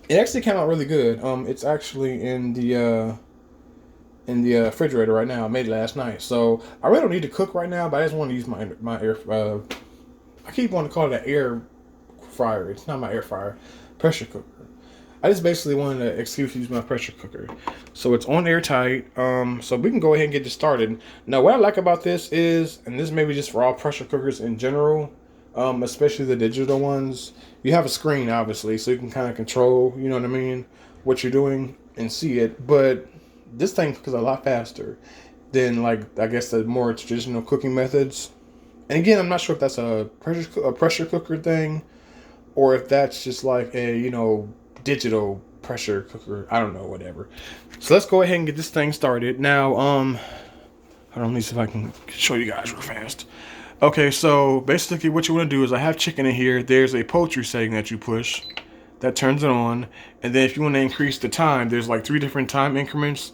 It actually came out really good. It's actually in the refrigerator right now. I made it last night, so I really don't need to cook right now. But I just want to use my air. I keep wanting to call it an air fryer. It's not my air fryer, pressure cooker. I just basically wanted an excuse to use my pressure cooker. So it's on airtight. So we can go ahead and get this started. Now, what I like about this is, and this may be just for all pressure cookers in general, especially the digital ones, you have a screen, obviously, so you can kind of control, you know what I mean, what you're doing and see it. But this thing cooks a lot faster than, like, I guess the more traditional cooking methods. And again, I'm not sure if that's a pressure cooker thing or if that's just like a digital pressure cooker. I don't know, whatever. So let's go ahead and get this thing started now. Hold on, let me see if I can show you guys real fast. Okay, so basically what you want to do is I have chicken in here. There's a poultry setting that you push that turns it on, and then if you want to increase the time, there's like 3 different time increments.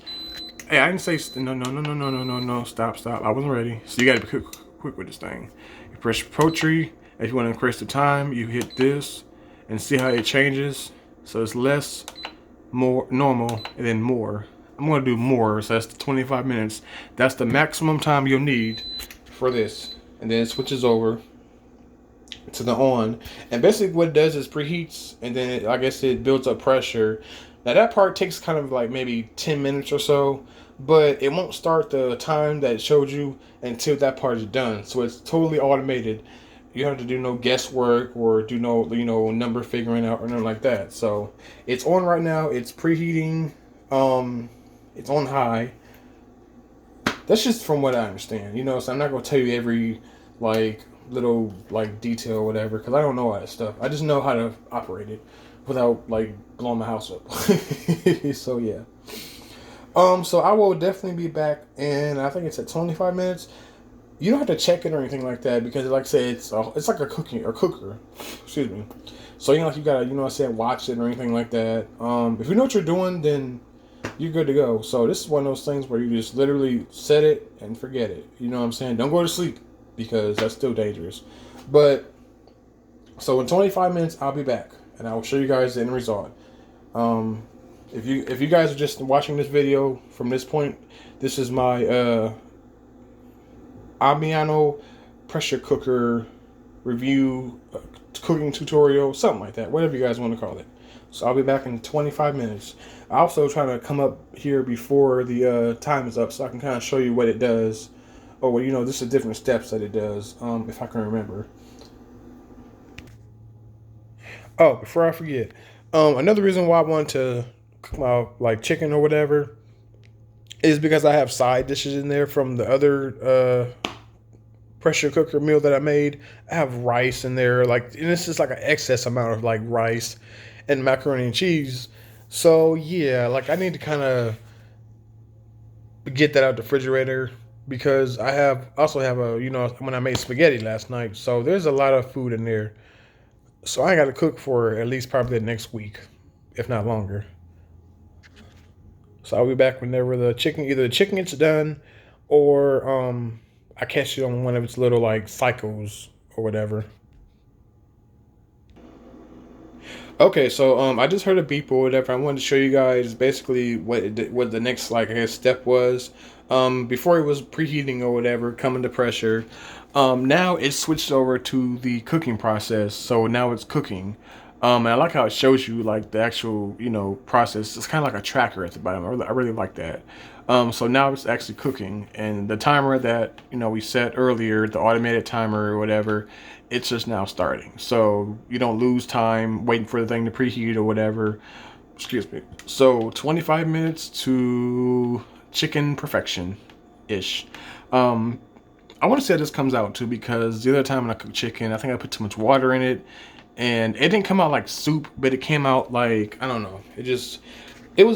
Hey, I didn't say no. Stop. I wasn't ready. So you got to be quick with this thing. You press poultry. If you want to increase the time, you hit this and see how it changes. So it's less, more, normal, and then more. I'm going to do more, so that's the 25 minutes. That's the maximum time you'll need for this. And then it switches over to the on. And basically what it does is preheats, and then I guess it builds up pressure. Now that part takes kind of like maybe 10 minutes or so, but it won't start the time that it showed you until that part is done. So it's totally automated. You don't have to do no guesswork or do no number figuring out or nothing like that. So it's on right now. It's preheating. It's on high. That's just from what I understand. So I'm not gonna tell you every like little like detail or whatever because I don't know all that stuff. I just know how to operate it without like blowing my house up. So yeah. So I will definitely be back in. I think it's at 25 minutes. You don't have to check it or anything like that because, like I said, it's like a cooking or cooker. Excuse me. So like you gotta I said watch it or anything like that. If you know what you're doing, then you're good to go. So this is one of those things where you just literally set it and forget it. You know what I'm saying? Don't go to sleep because that's still dangerous. But so in 25 minutes, I'll be back and I will show you guys the end result. Um, if you guys are just watching this video from this point, this is my Ambiano pressure cooker review, cooking tutorial, something like that, whatever you guys want to call it. So I'll be back in 25 minutes. I also try to come up here before the time is up so I can kind of show you what it does. Oh, well, this is different steps that it does, if I can remember. Oh, before I forget, another reason why I want to cook my like chicken or whatever is because I have side dishes in there from the other pressure cooker meal that I made. I have rice in there, like, and this is like an excess amount of like rice and macaroni and cheese. So yeah, like I need to kind of get that out the refrigerator because I have also have a when I made spaghetti last night. So there's a lot of food in there. So I got to cook for at least probably the next week, if not longer. So I'll be back whenever either the chicken gets done, or I catch it on one of its little like cycles or whatever. Okay, so I just heard a beep or whatever. I wanted to show you guys basically what the next like I guess step was. Before it was preheating or whatever, coming to pressure. Now it's switched over to the cooking process. So now it's cooking. And I like how it shows you like the actual process. It's kind of like a tracker at the bottom. I really like that. So now it's actually cooking, and the timer that we set earlier, the automated timer or whatever, it's just now starting. So you don't lose time waiting for the thing to preheat or whatever. Excuse me. So 25 minutes to chicken perfection ish. Um, I want to say this comes out too because the other time when I cooked chicken, I think I put too much water in it, and it didn't come out like soup, but it came out like I don't know. It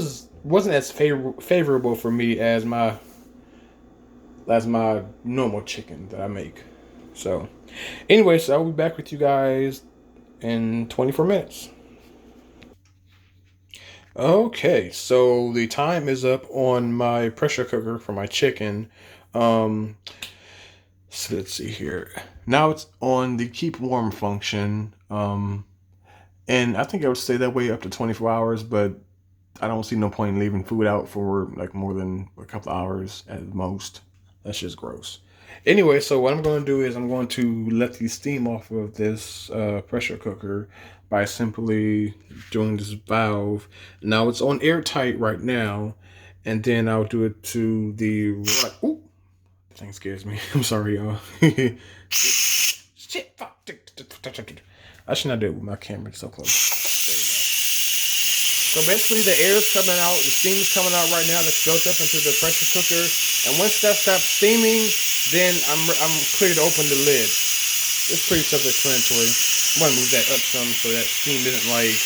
wasn't as favorable for me as my normal chicken that I make. So, anyway, so I'll be back with you guys in 24 minutes. Okay, so the time is up on my pressure cooker for my chicken. Um, so let's see here. Now it's on the keep warm function. And I think I would stay that way up to 24 hours, but I don't see no point in leaving food out for like more than a couple of hours at most. That's just gross. Anyway, so what I'm going to do is I'm going to let the steam off of this pressure cooker by simply doing this valve. Now it's on airtight right now, and then I'll do it to the right. Ooh, that thing scares me. I'm sorry, y'all. Shit, fuck. I should not do it with my camera so close. There you go. So basically, the air is coming out, the steam is coming out right now. That's built up into the pressure cooker, and once that stops steaming, then I'm clear to open the lid. It's pretty self-explanatory. I'm gonna move that up some so that steam isn't like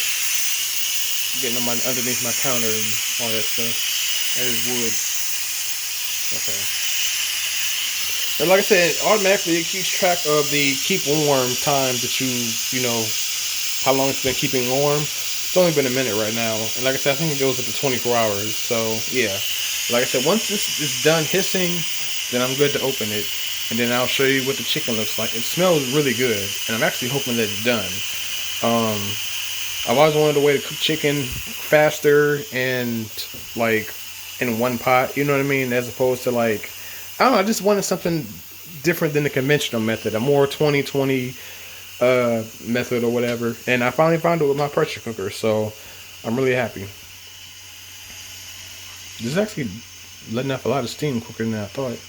getting on underneath my counter and all that stuff. That is wood. Okay. And like I said, automatically it keeps track of the keep warm time that you know, how long it's been keeping warm. It's only been a minute right now. And like I said, I think it goes up to 24 hours. So, yeah. Like I said, once this is done hissing, then I'm good to open it. And then I'll show you what the chicken looks like. It smells really good. And I'm actually hoping that it's done. I've always wanted a way to cook chicken faster and, like, in one pot. You know what I mean? As opposed to, like, I don't know. I just wanted something different than the conventional method. A more 2020 method or whatever, and I finally found it with my pressure cooker, so I'm really happy. This is actually letting off a lot of steam quicker than I thought.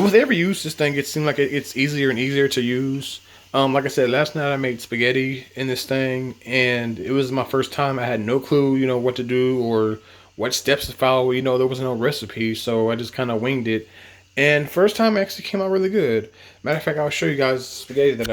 With every use, this thing, it seemed like it's easier and easier to use. Like I said, last night I made spaghetti in this thing, and it was my first time. I had no clue, you know, what to do or what steps to follow. You know, there was no recipe, so I just kind of winged it. And first time actually came out really good. Matter of fact, I'll show you guys spaghetti that I made.